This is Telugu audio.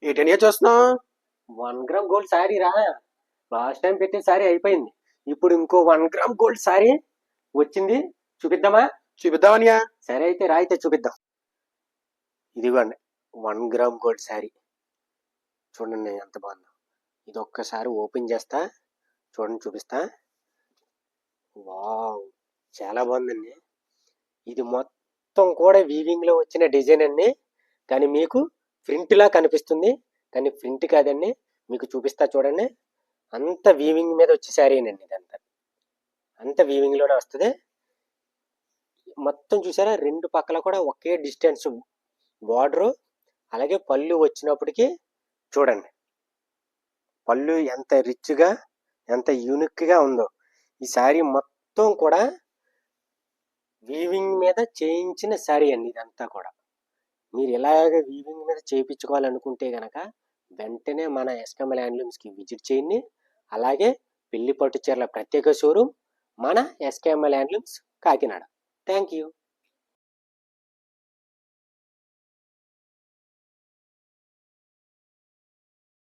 ఏంటని చూస్తున్నావు? 1 గ్రామ్ గోల్డ్ శారీ రా. లాస్ట్ టైం పెట్టిన శారీ అయిపోయింది. ఇప్పుడు ఇంకో 1 గ్రామ్ గోల్డ్ శారీ వచ్చింది. చూపిద్దామా? చూపిద్దామనియా. సరే అయితే రా, అయితే చూపిద్దాం. ఇదిగోండి 1 గ్రామ్ గోల్డ్ శారీ. చూడండి ఎంత బాగుందో. ఇది ఒక్కసారి ఓపెన్ చేస్తా, చూడండి, చూపిస్తా. వావ్, చాలా బాగుందండి. ఇది మొత్తం కూడా వీవింగ్ లో వచ్చిన డిజైన్ అండి. కానీ మీకు ప్రింట్ లా కనిపిస్తుంది, కానీ ప్రింట్ కాదండి. మీకు చూపిస్తా చూడండి. అంత వీవింగ్ మీద వచ్చే శారీనండి. ఇదంతా అంత వీవింగ్ లోనే వస్తుంది. మొత్తం చూసారా, 2 పక్కల కూడా ఒకే డిస్టెన్స్ బార్డర్. అలాగే పళ్ళు వచ్చినప్పటికీ చూడండి, పళ్ళు ఎంత రిచ్ గా, ఎంత యూనిక్ గా ఉందో. ఈ శారీ మొత్తం కూడా వీవింగ్ మీద చేయించిన శారీ అండి. ఇదంతా కూడా మీరు ఇలాగ వీవింగ్ మీద చేయించుకోవాలనుకుంటే గనక వెంటనే మన ఎస్కేఎంఎల్ హ్యాండ్లూమ్స్కి విజిట్ చేయండి. అలాగే పెళ్లి పట్టు చీరల ప్రత్యేక షోరూమ్ మన SKML handlooms Kakinada. Thank you.